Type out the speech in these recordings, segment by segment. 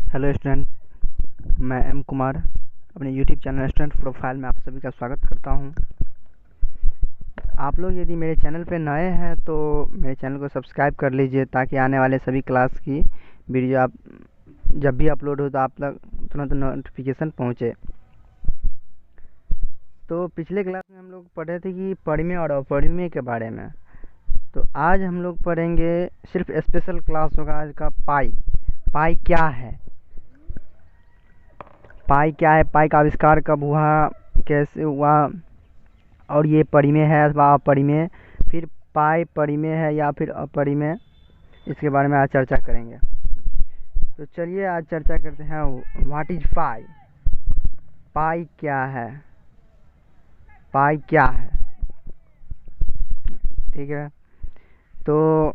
Hello student, मैं M Kumar अपने YouTube channel student profile में आप सभी का स्वागत करता हूं। आप लोग यदि मेरे चैनल पे नए हैं तो मेरे चैनल को सब्सक्राइब कर लीजिए ताकि आने वाले सभी क्लास की वीडियो आप जब भी अपलोड हो तो आप तक तुरंत नोटिफिकेशन पहुंचे। तो पिछले क्लास में हम लोग पढ़े थे कि परिमेय और अपरिमेय के बारे में। तो आज हम लोग पढ़ेंगे, सिर्फ स्पेशल क्लास होगा आज का, पाई क्या है। पाई क्या है, पाई का आविष्कार कब हुआ, कैसे हुआ, और ये परिमेय है अथवा अपरिमेय, फिर पाई परिमेय है या फिर अपरिमेय, इसके बारे में आज चर्चा करेंगे। तो चलिए आज चर्चा करते हैं व्हाट इज पाई। पाई क्या है, पाई क्या है, ठीक है। तो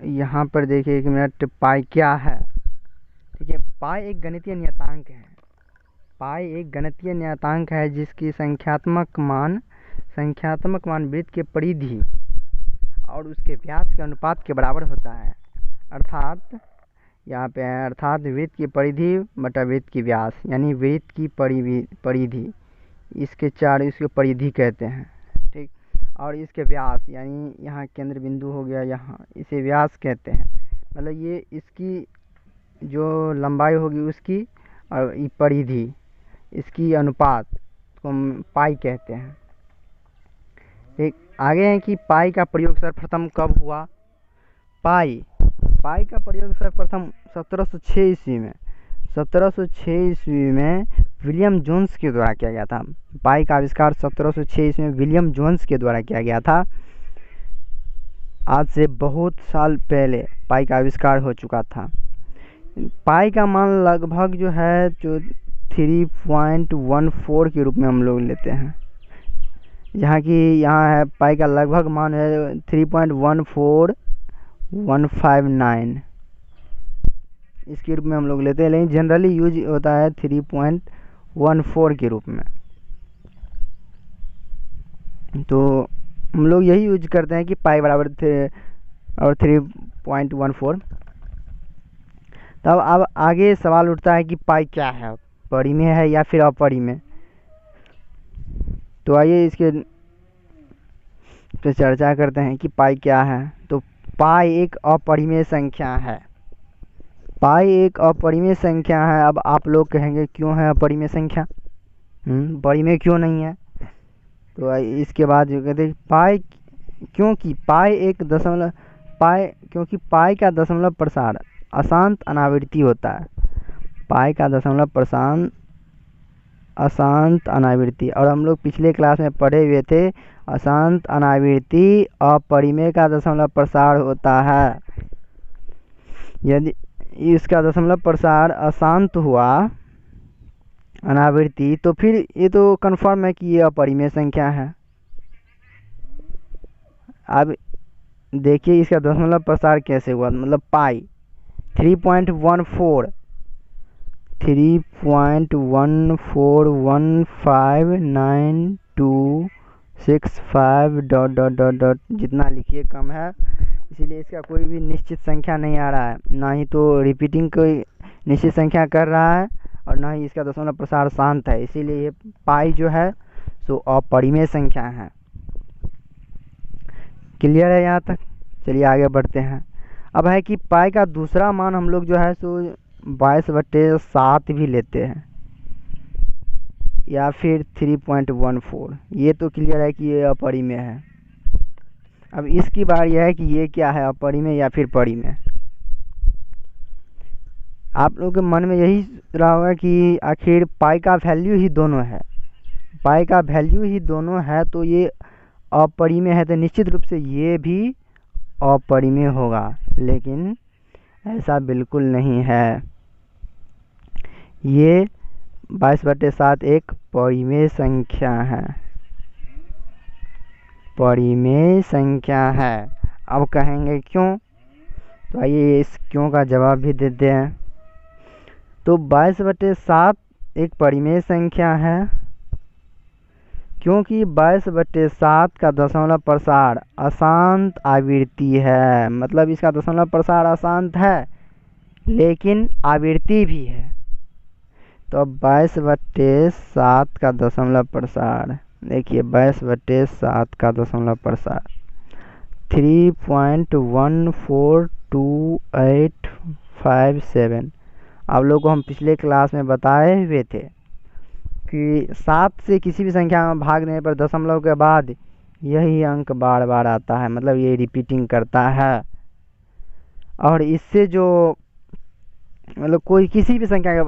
यहाँ पर देखिए एक मिनट, पाई क्या है, ठीक है। पाई एक गणितीय नियतांक है। पाई एक गणितीय नियतांक है जिसकी संख्यात्मक मान वृत्त के परिधि और उसके व्यास के अनुपात के बराबर होता है। अर्थात यहाँ पे है, अर्थात वृत्त की परिधि बटा वृत्त की व्यास, यानी वृत्त की परिधि, इसके परिधि कहते हैं, ठीक। और इसके व्यास, यानी यहाँ केंद्र बिंदु हो गया, यहाँ इसे व्यास कहते हैं। मतलब ये इसकी जो लंबाई होगी उसकी, और ये परिधि, इसकी अनुपात को हम पाई कहते हैं। एक आगे है कि पाई का प्रयोग सर्वप्रथम कब हुआ। पाई का प्रयोग सर्वप्रथम 1706 ईस्वी में 1706 ईस्वी में विलियम जोन्स के द्वारा किया गया था। पाई का आविष्कार 1706 ईस्वी में विलियम जोन्स के द्वारा किया गया था। आज से बहुत साल पहले पाई का आविष्कार हो चुका था। पाई का मान लगभग जो है 3.14 के रूप में हम लोग लेते हैं, जहाँ की यहाँ है पाई का लगभग मान है 3.14159, इसके रूप में हम लोग लेते हैं, लेकिन जनरली यूज होता है 3.14 के रूप में। तो हम लोग यही यूज करते हैं कि पाई बराबर थे और 3.14। तब अब आगे सवाल उठता है कि पाई क्या है, परिमेय है या फिर अपरिमेय। तो आइए इसके पे चर्चा करते हैं कि पाई क्या है। तो पाई एक अपरिमेय संख्या है। पाई एक अपरिमेय संख्या है। अब आप लोग कहेंगे क्यों है अपरिमेय संख्या, परिमेय क्यों नहीं है। तो इसके बाद जो कहते हैं पाई, क्योंकि पाई का दशमलव प्रसार अशांत अनावृत्ति होता है। पाई का दशमलव प्रसार अशांत अनावृत्ति, और हम लोग पिछले क्लास में पढ़े हुए थे, अशांत अनावृत्ति अपरिमेय का दशमलव प्रसार होता है। यदि इसका दशमलव प्रसार अशांत हुआ अनावृत्ति, तो फिर ये तो कंफर्म है कि ये अपरिमेय संख्या है। अब देखिए इसका दशमलव प्रसार कैसे हुआ, मतलब पाई 3.14159265 ... जितना लिखिए कम है, इसीलिए इसका कोई भी निश्चित संख्या नहीं आ रहा है, ना ही तो रिपीटिंग कोई निश्चित संख्या कर रहा है और ना ही इसका दशमलव प्रसार शांत है, इसीलिए ये पाई जो है सो अपरिमेय संख्या है। क्लियर है यहाँ तक। चलिए आगे बढ़ते हैं। अब है कि पाई का दूसरा मान हम लोग जो है सो 22/7 भी लेते हैं, या फिर 3.14। ये तो क्लियर है कि ये अपरिमेय है। अब इसकी बात यह है कि ये क्या है, अपरिमेय या फिर परिमेय। आप लोगों के मन में यही रहा होगा कि आखिर पाई का वैल्यू ही दोनों है, पाई का वैल्यू ही दोनों है, तो ये अपरिमेय है, तो निश्चित रूप से ये भी अपरिमेय होगा। लेकिन ऐसा बिल्कुल नहीं है। ये 22/7 एक परिमेय संख्या है, परिमेय संख्या है। अब कहेंगे क्यों, तो आइए इस क्यों का जवाब भी देते हैं। तो 22/7 एक परिमेय संख्या है क्योंकि 22/7 का दशमलव प्रसार अशांत आवृत्ति है। मतलब इसका दशमलव प्रसार अशांत है, लेकिन आवृत्ति भी है। तो अब 22/7 का दशमलव प्रसार, देखिए 22/7 का दशमलव प्रसार 3.142857। आप लोग को हम पिछले क्लास में बताए हुए थे कि 7 से किसी भी संख्या में भाग देने पर दशमलव के बाद यही अंक बार बार आता है, मतलब ये रिपीटिंग करता है। और इससे जो मतलब कोई किसी भी संख्या के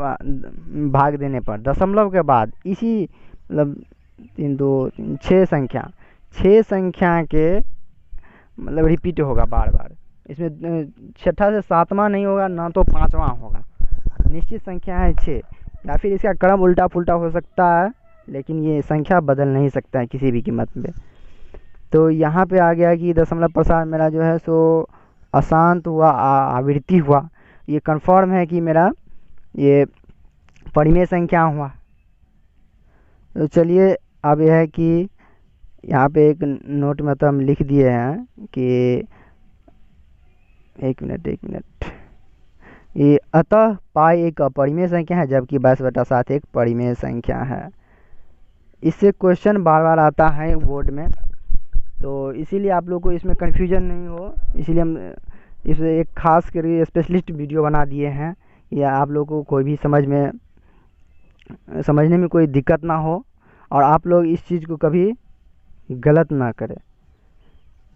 भाग देने पर दशमलव के बाद इसी मतलब 3 2 3 6 संख्या के मतलब रिपीट होगा बार बार। इसमें छठा से सातवां नहीं होगा, ना तो पांचवा होगा। निश्चित संख्या है 6, या फिर इसका क्रम उल्टा पुल्टा हो सकता है, लेकिन ये संख्या बदल नहीं सकता है किसी भी कीमत में। तो यहाँ पे आ गया कि दशमलव प्रसार मेरा जो है सो अशांत हुआ, आवृत्ति हुआ। ये कंफर्म है कि मेरा ये परिमेय संख्या हुआ। तो चलिए अब यह है कि यहाँ पे एक नोट में तो हम लिख दिए हैं कि एक मिनट ये अतः पाई एक अपरिमेय संख्या है, जबकि 22/7 एक परिमेय संख्या है। इससे क्वेश्चन बार बार आता है बोर्ड में, तो इसीलिए आप लोग को इसमें कन्फ्यूजन नहीं हो, इसीलिए हम इसे एक खास करके स्पेशलिस्ट वीडियो बना दिए हैं, या आप लोग को कोई भी समझने में कोई दिक्कत ना हो, और आप लोग इस चीज़ को कभी गलत ना करें।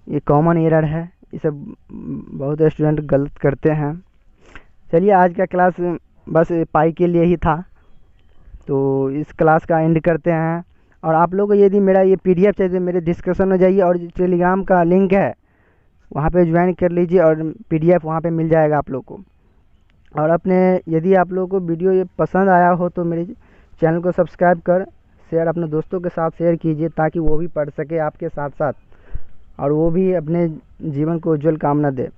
ये कॉमन एरर है, इसे बहुत स्टूडेंट गलत करते हैं। चलिए आज का क्लास बस पाई के लिए ही था, तो इस क्लास का एंड करते हैं। और आप लोग को यदि मेरा ये PDF चाहिए तो मेरे डिस्क्रिप्शन में जाइए और टेलीग्राम का लिंक है वहाँ पे ज्वाइन कर लीजिए, और PDF वहाँ पे मिल जाएगा आप लोग को। और यदि आप लोग को वीडियो ये पसंद आया हो तो मेरे चैनल को सब्सक्राइब कर शेयर अपने दोस्तों के साथ शेयर कीजिए, ताकि वो भी पढ़ सके आपके साथ साथ, और वो भी अपने जीवन को उज्जवल कामना दे।